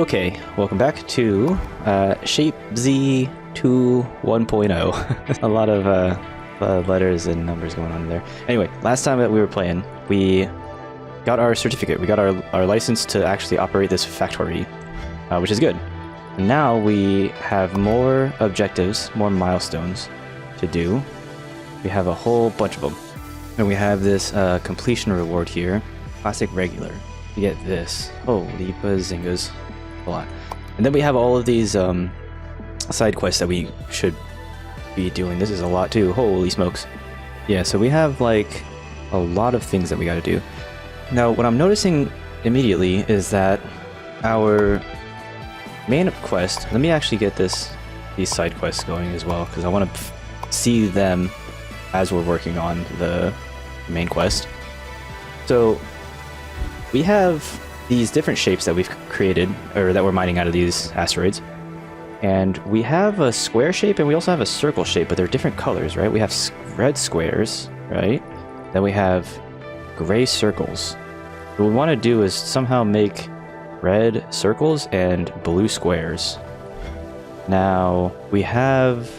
Okay, welcome back to Shapez 2 1.0. A lot of letters and numbers going on there. Anyway, last time that we were playing, we got our certificate. We got our license to actually operate this factory, which is good. And now we have more objectives, more milestones to do. We have a whole bunch of them. And we have this completion reward here. Classic regular. You get this. Holy bazingas. A lot. And then we have all of these side quests that we should be doing. This is a lot too. Holy smokes. Yeah, so we have like a lot of things that we gotta do. Now, what I'm noticing immediately is that our main quest, let me actually get these side quests going as well, because I want to see them as we're working on the main quest. So we have these different shapes that we've created, or that we're mining out of these asteroids. And we have a square shape and we also have a circle shape, but they're different colors, right? We have red squares, right? Then we have gray circles. What we want to do is somehow make red circles and blue squares. Now, we have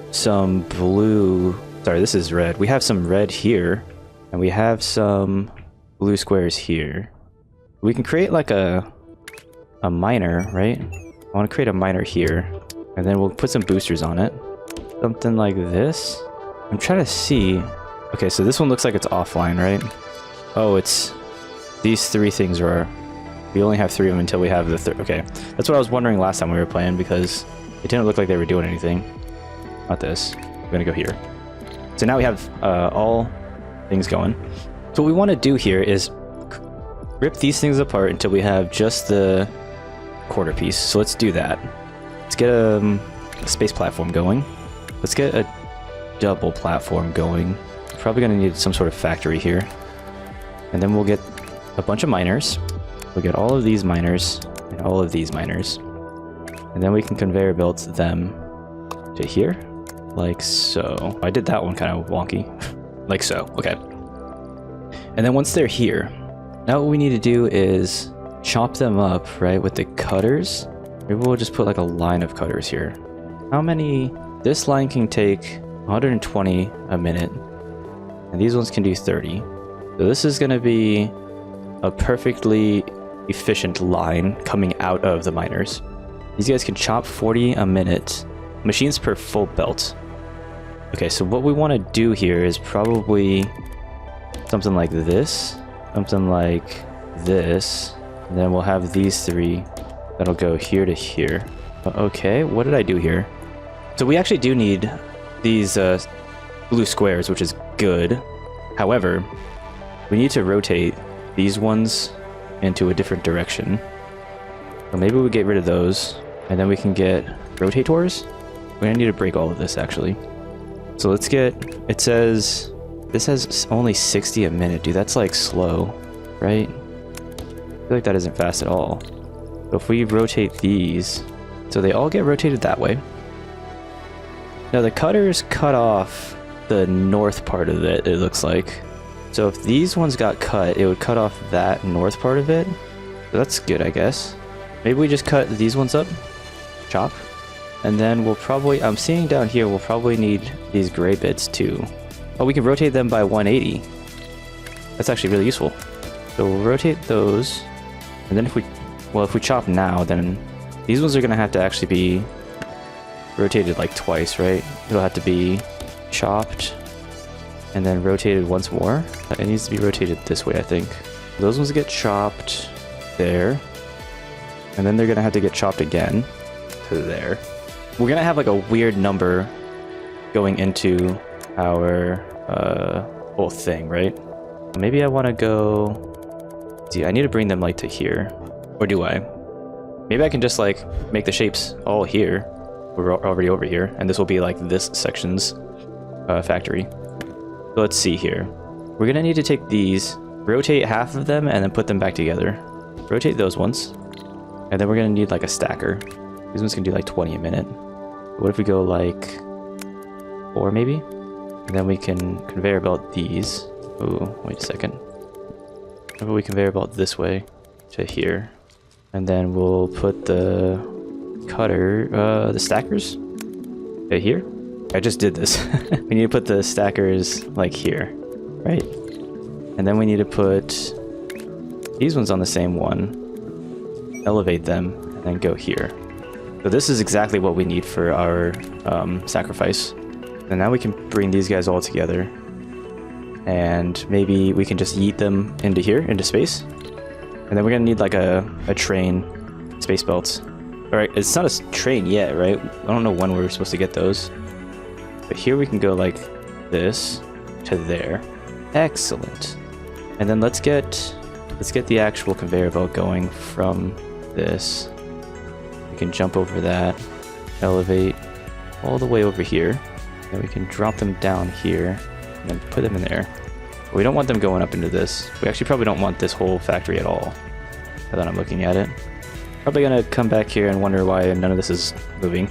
some blue... Sorry, this is red. We have some red here, and we have some blue squares here. We can create like a miner, right? I want to create a miner here, and then we'll put some boosters on it. Something like this. I'm trying to see... Okay, so this one looks like it's offline, right? Oh, it's... These three things are... We only have three of them until we have the third. Okay, that's what I was wondering last time we were playing, because it didn't look like they were doing anything. Not this. We're gonna go here. So now we have all things going. So what we want to do here is rip these things apart until we have just the quarter piece. So let's do that. Let's get a space platform going. Let's get a double platform going. We're probably gonna need some sort of factory here. And then we'll get a bunch of miners. We'll get all of these miners and all of these miners. And then we can conveyor belt them to here, like so. I did that one kind of wonky. Like so, okay. And then once they're here, now what we need to do is chop them up, right, with the cutters. Maybe we'll just put like a line of cutters here. How many? This line can take 120 a minute, and these ones can do 30. So this is gonna be a perfectly efficient line coming out of the miners. These guys can chop 40 a minute. Machines per full belt. Okay, so what we want to do here is probably something like this, something like this, and then we'll have these three that'll go here to here. Okay, what did I do here? So we actually do need these blue squares, which is good. However, we need to rotate these ones into a different direction. So maybe we get rid of those, and then we can get rotators. We're gonna need to break all of this actually. So let's get, it says, this has only 60 a minute, dude, that's like slow, right? I feel like that isn't fast at all. So if we rotate these, so they all get rotated that way. Now the cutters cut off the north part of it, it looks like. So if these ones got cut, it would cut off that north part of it. So that's good, I guess. Maybe we just cut these ones up, chop, and then we'll probably, I'm seeing down here, we'll probably need these gray bits too. Oh, we can rotate them by 180. That's actually really useful. So we'll rotate those, and then if we chop now, then these ones are gonna have to actually be rotated like twice, right? It'll have to be chopped and then rotated once more. It needs to be rotated this way, I think. Those ones get chopped there, and then they're gonna have to get chopped again to there. We're gonna have like a weird number going into our whole thing, right? Maybe I want to go... See, I need to bring them like to here. Or do I? Maybe I can just like make the shapes all here. We're already over here, and this will be like this section's factory. So let's see here. We're gonna need to take these, rotate half of them, and then put them back together. Rotate those ones, and then we're gonna need like a stacker. These ones can do like 20 a minute. What if we go like 4 maybe? And then we can conveyor belt these. Ooh, wait a second. Maybe we conveyor belt this way to here. And then we'll put the cutter, the stackers right here. I just did this. We need to put the stackers like here, right? And then we need to put these ones on the same one, elevate them, and then go here. So this is exactly what we need for our sacrifice. And now we can bring these guys all together. And maybe we can just yeet them into here, into space. And then we're gonna need like a train, space belts. All right, it's not a train yet, right? I don't know when we're supposed to get those. But here we can go like this to there. Excellent. And then let's get the actual conveyor belt going from this. We can jump over that, elevate all the way over here. Then we can drop them down here and then put them in there. But we don't want them going up into this. We actually probably don't want this whole factory at all. Now that I'm looking at it. Probably gonna come back here and wonder why none of this is moving.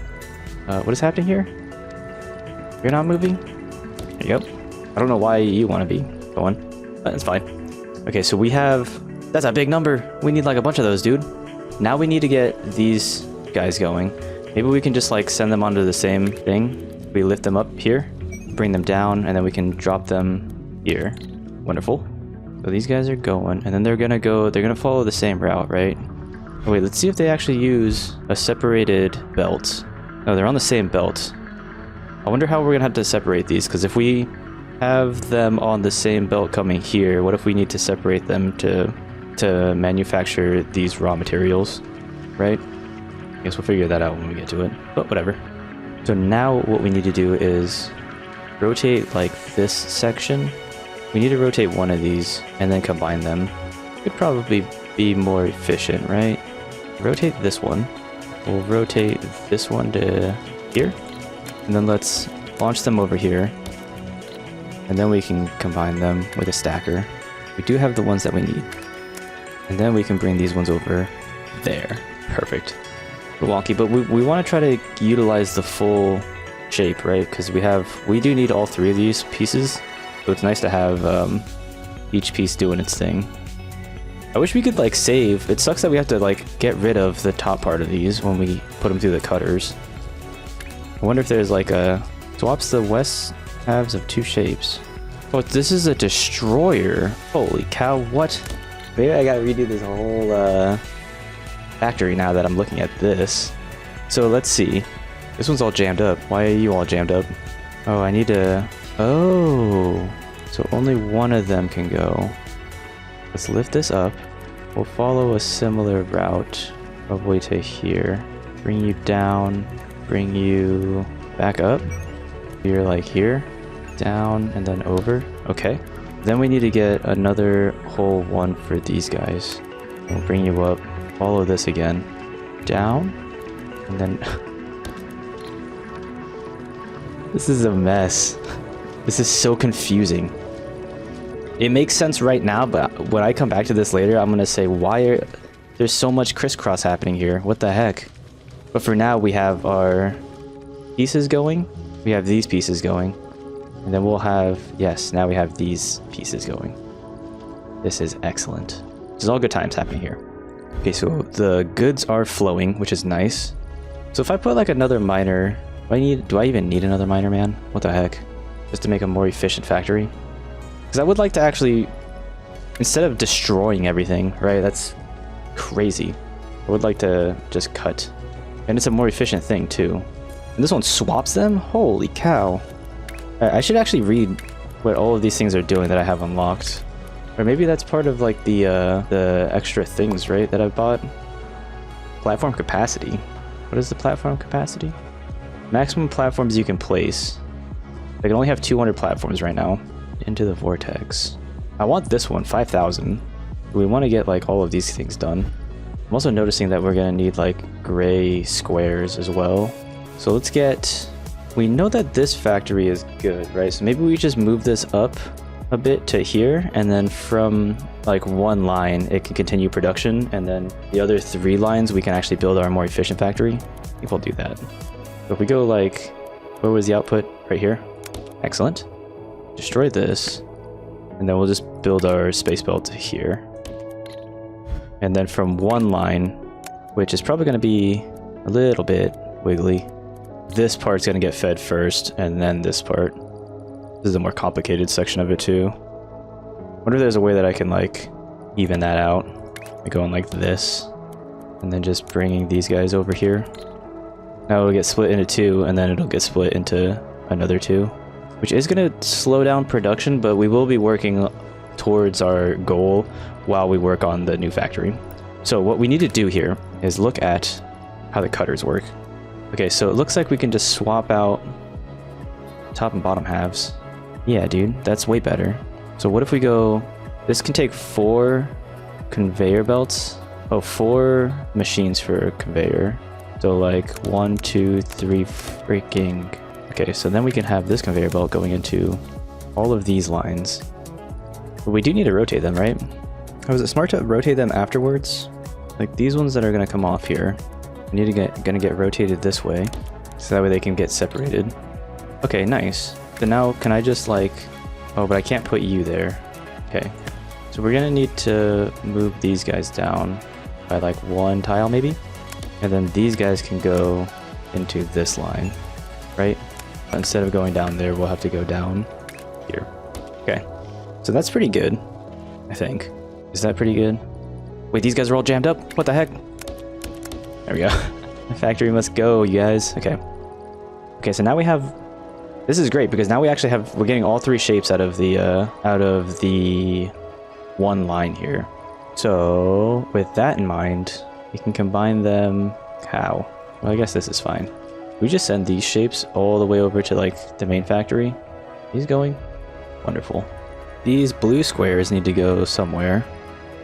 What is happening here? You're not moving? There you go. I don't know why you want to be going, but it's fine. Okay, so we have... That's a big number. We need like a bunch of those, dude. Now we need to get these guys going. Maybe we can just like send them onto the same thing. We lift them up here, bring them down, and then we can drop them here. Wonderful. So these guys are going, and then they're gonna follow the same route, right? Oh, wait, let's see if they actually use a separated belt. No, they're on the same belt. I wonder how we're gonna have to separate these, because if we have them on the same belt coming here, what if we need to separate them to manufacture these raw materials, right? I guess we'll figure that out when we get to it, but whatever. So now what we need to do is rotate like this section. We need to rotate one of these and then combine them. Could probably be more efficient, right? Rotate this one. We'll rotate this one to here. And then let's launch them over here. And then we can combine them with a stacker. We do have the ones that we need. And then we can bring these ones over there. Perfect. A little wonky, but we want to try to utilize the full shape, right? Because we do need all three of these pieces. So it's nice to have each piece doing its thing. I wish we could like save. It sucks that we have to like get rid of the top part of these when we put them through the cutters. I wonder if there's like a... Swaps the west halves of two shapes. Oh, this is a destroyer. Holy cow, what? Maybe I gotta redo this whole factory now that I'm looking at this. So let's see. This one's all jammed up. Why are you all jammed up? Oh, I need to... Oh. So only one of them can go. Let's lift this up. We'll follow a similar route. Probably to here. Bring you down. Bring you back up. You're like here, down, and then over. Okay. Then we need to get another whole one for these guys. We'll bring you up. Follow this again. Down. And then... This is a mess. This is so confusing. It makes sense right now, but when I come back to this later, I'm going to say, there's so much crisscross happening here. What the heck? But for now, we have our pieces going. We have these pieces going. And then we'll have... Yes, now we have these pieces going. This is excellent. There's all good times happening here. Okay, so the goods are flowing, which is nice. So if I put like another miner... Do I even need another miner, man? What the heck? Just to make a more efficient factory? Because I would like to actually... Instead of destroying everything, right? That's crazy. I would like to just cut... And it's a more efficient thing, too. And this one swaps them? Holy cow. I should actually read what all of these things are doing that I have unlocked. Or maybe that's part of, like, the extra things, right, that I bought? Platform capacity. What is the platform capacity? Maximum platforms you can place. I can only have 200 platforms right now. Into the vortex. I want this one, 5,000. We want to get, like, all of these things done. I'm also noticing that we're going to need like gray squares as well. So let's get... We know that this factory is good, right? So maybe we just move this up a bit to here, and then from like one line it can continue production, and then the other 3 lines we can actually build our more efficient factory. I think we'll do that. So if we go like... Where was the output? Right here. Excellent. Destroy this. And then we'll just build our space belt to here. And then from one line, which is probably going to be a little bit wiggly. This part's going to get fed first, and then this part. This is a more complicated section of it too. Wonder if there's a way that I can like even that out. By going like this, and then just bringing these guys over here. Now it'll get split into two, and then it'll get split into another two, which is going to slow down production, but we will be working towards our goal while we work on the new factory. So what we need to do here is look at how the cutters work. Okay, so it looks like we can just swap out top and bottom halves. Yeah, dude, that's way better. So what if we go, this can take 4 conveyor belts. Oh, 4 machines for a conveyor. So like 1, 2, 3 freaking... Okay, so then we can have this conveyor belt going into all of these lines. But we do need to rotate them, right? Oh, is it smart to rotate them afterwards? Like these ones that are gonna come off here, we need to gonna get rotated this way, so that way they can get separated. Okay, nice. So now can I just like... Oh, but I can't put you there. Okay. So we're gonna need to move these guys down by like 1 tile maybe? And then these guys can go into this line, right? Instead of going down there, we'll have to go down here. Okay. So that's pretty good, I think. Is that pretty good? Wait, these guys are all jammed up? What the heck? There we go. The factory must go, you guys. Okay. Okay, so now we have... This is great because now we actually have... We're getting all 3 shapes out of the one line here. So with that in mind, we can combine them. How? Well, I guess this is fine. We just send these shapes all the way over to like the main factory. He's going. Wonderful. These blue squares need to go somewhere.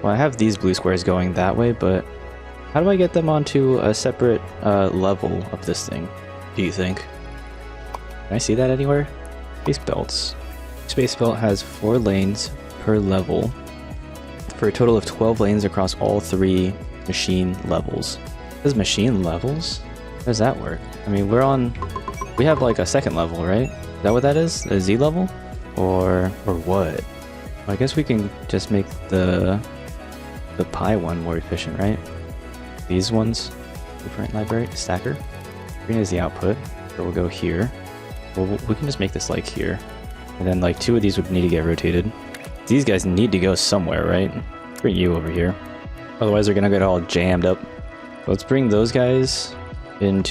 Well, I have these blue squares going that way, but how do I get them onto a separate level of this thing, do you think? Can I see that anywhere? Space belts. Space belt has 4 lanes per level for a total of 12 lanes across all 3 machine levels. This machine levels? How does that work? I mean, we have like a 2nd level, right? Is that what that is? A Z level? Or what? Well, I guess we can just make the pi one more efficient, right? These ones, different library, stacker. Green is the output, so we'll go here. Well, we can just make this like here. And then like 2 of these would need to get rotated. These guys need to go somewhere, right? Bring you over here. Otherwise they're gonna get all jammed up. Let's bring those guys in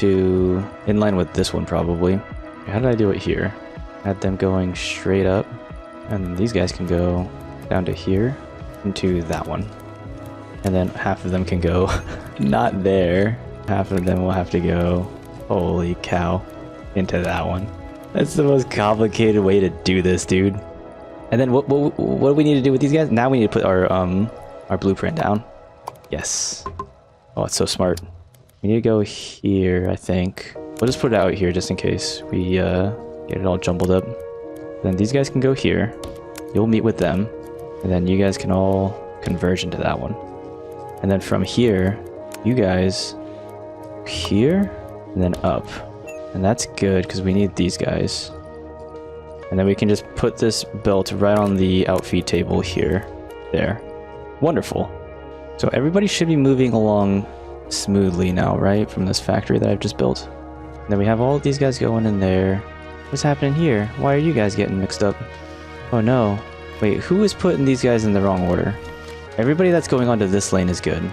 line with this one probably. How did I do it here? Had them going straight up. And these guys can go down to here into that one. And then half of them can go not there. Half of them will have to go, holy cow, into that one. That's the most complicated way to do this, dude. And then what do we need to do with these guys? Now we need to put our blueprint down. Yes. Oh, it's so smart. We need to go here, I think. We'll just put it out here just in case we get it all jumbled up. Then these guys can go here. You'll meet with them. And then you guys can all converge into that one. And then from here, you guys here and then up. And that's good because we need these guys. And then we can just put this belt right on the outfeed table here. There. Wonderful. So everybody should be moving along smoothly now, right? From this factory that I've just built. And then we have all of these guys going in there. What's happening here? Why are you guys getting mixed up? Oh no. Wait, who is putting these guys in the wrong order? Everybody that's going onto this lane is good.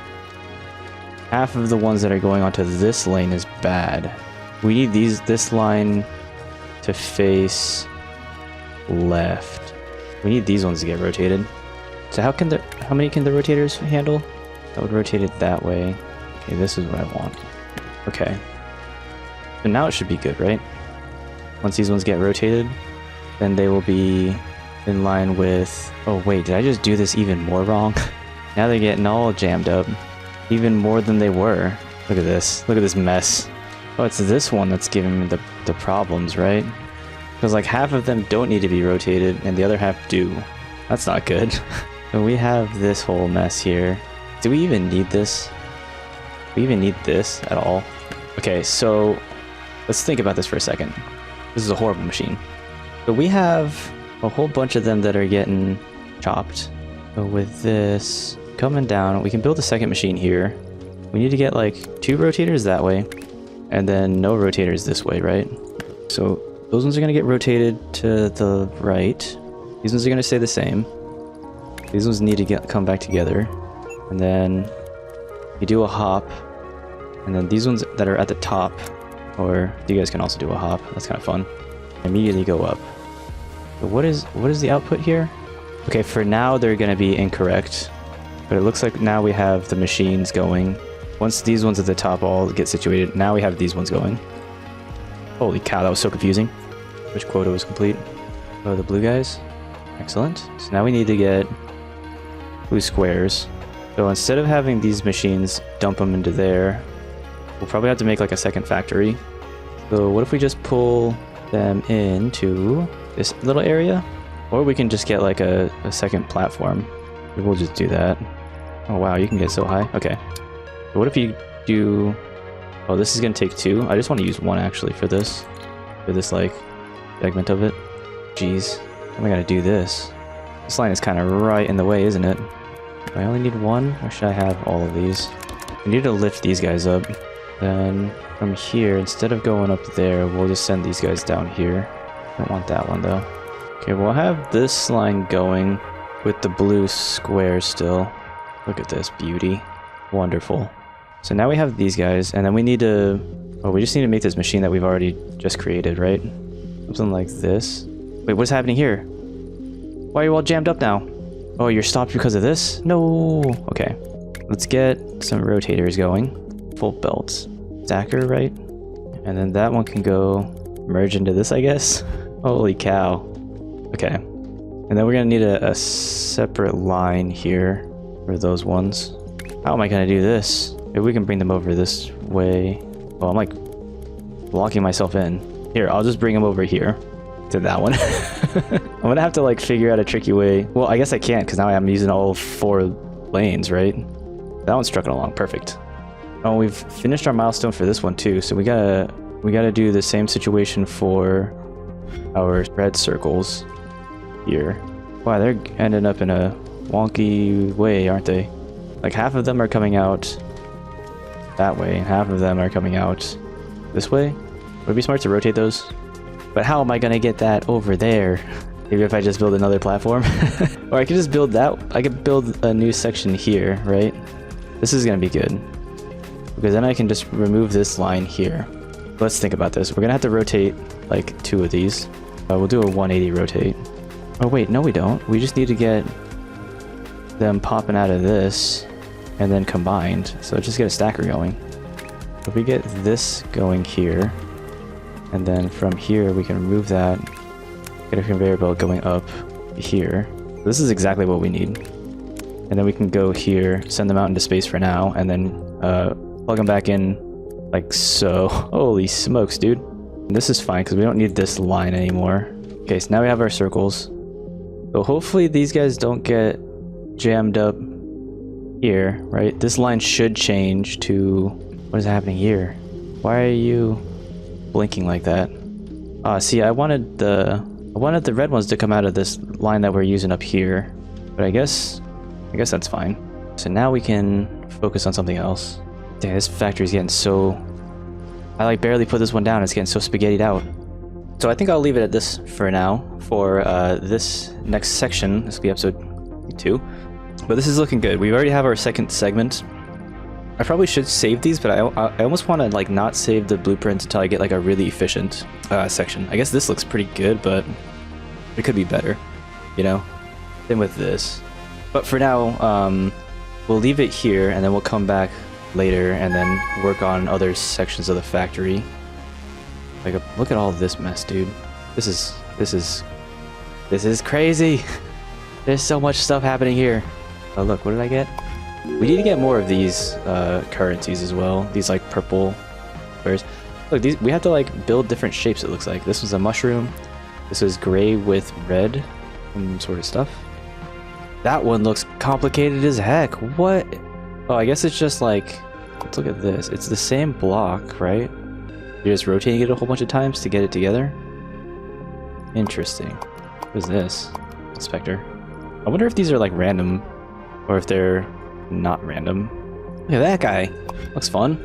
Half of the ones that are going onto this lane is bad. We need this line to face left. We need these ones to get rotated. So how many can the rotators handle? I would rotate it that way. Okay, this is what I want. Okay. So now it should be good, right? Once these ones get rotated, then they will be in line with... Oh wait, did I just do this even more wrong? Now they're getting all jammed up. Even more than they were. Look at this. Look at this mess. Oh, it's this one that's giving me the problems, right? Because like half of them don't need to be rotated and the other half do. That's not good. So we have this whole mess here. Do we even need this? Do we even need this at all? Okay, so let's think about this for a second. This is a horrible machine. So we have a whole bunch of them that are getting chopped. So with this coming down, we can build a second machine here. we need to get like 2 rotators that way, and then no rotators this way, right? So those ones are gonna get rotated to the right. These ones are gonna stay the same. These ones need to come back together, and then you do a hop, and then these ones that are at the top, or you guys can also do a hop. That's kind of fun. Immediately go up. But what is the output here? Okay, for now they're gonna be incorrect, but it looks like now we have the machines going. Once these ones at the top all get situated, now we have these ones going. Holy cow, that was so confusing. Which quota was complete? Oh, the blue guys. Excellent. So now we need to get blue squares. So instead of having these machines dump them into there, we'll probably have to make like a second factory. So what if we just pull them into this little area? Or we can just get like a second platform. We'll just do that. Oh wow, you can get so high. Okay. So what if you do... Oh, this is gonna take 2. I just want to use 1 actually for this like segment of it. Jeez, how am I gonna do this? This line is kind of right in the way, isn't it? Do I only need 1, or should I have all of these? I need to lift these guys up. Then from here, instead of going up there, we'll just send these guys down here. Don't want that one though. Okay, we'll have this line going with the blue square still. Look at this beauty. Wonderful. So now we have these guys, and then we need to... Oh, we just need to make this machine that we've already just created, right? Something like this. Wait, what's happening here? Why are you all jammed up now? Oh, you're stopped because of this? No! Okay. Let's get some rotators going. Full belts. Stacker, right? And then that one can go merge into this, I guess? Holy cow. Okay. And then we're gonna need a separate line here for those ones. How am I gonna do this? Maybe we can bring them over this way. Oh, I'm like blocking myself in. Here, I'll just bring them over here to that one. I'm gonna have to like figure out a tricky way. Well, I guess I can't because now I'm using all 4 lanes, right? That one's trucking along perfect. Oh, we've finished our milestone for this one too, so we gotta do the same situation for our red circles here. Wow, they're ending up in a wonky way, aren't they? Like half of them are coming out that way, and half of them are coming out this way. Would it be smart to rotate those? But how am I gonna get that over there? Maybe if I just build another platform? Or I could just build that. I could build a new section here, right? This is gonna be good. Because then I can just remove this line here. Let's think about this. We're gonna have to rotate like 2 of these. We'll do a 180 rotate. Oh wait, no we don't. We just need to get them popping out of this and then combined. So just get a stacker going. If we get this going here, and then from here we can remove that, get a conveyor belt going up here. This is exactly what we need. And then we can go here, send them out into space for now, and then plug them back in like so. Holy smokes, dude. And this is fine because we don't need this line anymore. Okay, so now we have our circles. So hopefully these guys don't get jammed up here, right? This line should change to... What is happening here? Why are you blinking like that? See, I wanted the red ones to come out of this line that we're using up here, but I guess that's fine. So now we can focus on something else. Dang, this factory's getting so... I like barely put this one down, it's getting so spaghettied out. So I think I'll leave it at this for now. For this next section, this will be episode 2. But this is looking good. We already have our second segment. I probably should save these, but I almost want to like not save the blueprints until I get like a really efficient section. I guess this looks pretty good, but it could be better, you know? Same with this. But for now, we'll leave it here, and then we'll come back later and then work on other sections of the factory. Like, look at all this mess, dude. This is crazy. There's so much stuff happening here. Oh look, what did I get? We need to get more of these currencies as well. These like purple squares. Look, these we have to like build different shapes. It looks like this was a mushroom. This is gray with red, sort of stuff. That one looks complicated as heck. What? Oh, I guess it's just like. Let's look at this. It's the same block, right? You're just rotating it a whole bunch of times to get it together. Interesting. What is this? Inspector. I wonder if these are like random, or if they're not random. Look at that guy. Looks fun.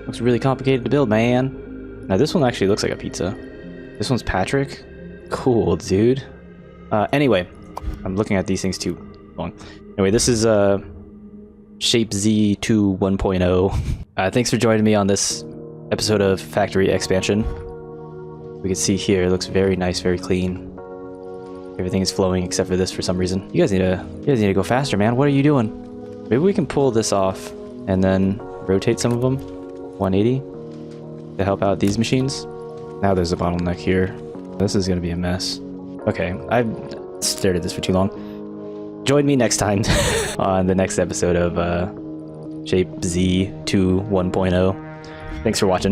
Looks really complicated to build, man. Now this one actually looks like a pizza. This one's Patrick. Cool, dude. Anyway, I'm looking at these things too long. Anyway, this is Shapez 2 1.0. Thanks for joining me on this episode of Factory Expansion. We can see here, it looks very nice, very clean. Everything is flowing except for this for some reason. You guys need to go faster, man. What are you doing? Maybe we can pull this off and then rotate some of them 180 to help out these machines. Now there's a bottleneck here. This is gonna be a mess. Okay, I've stared at this for too long. Join me next time on the next episode of Shapez 2 1.0. Thanks for watching.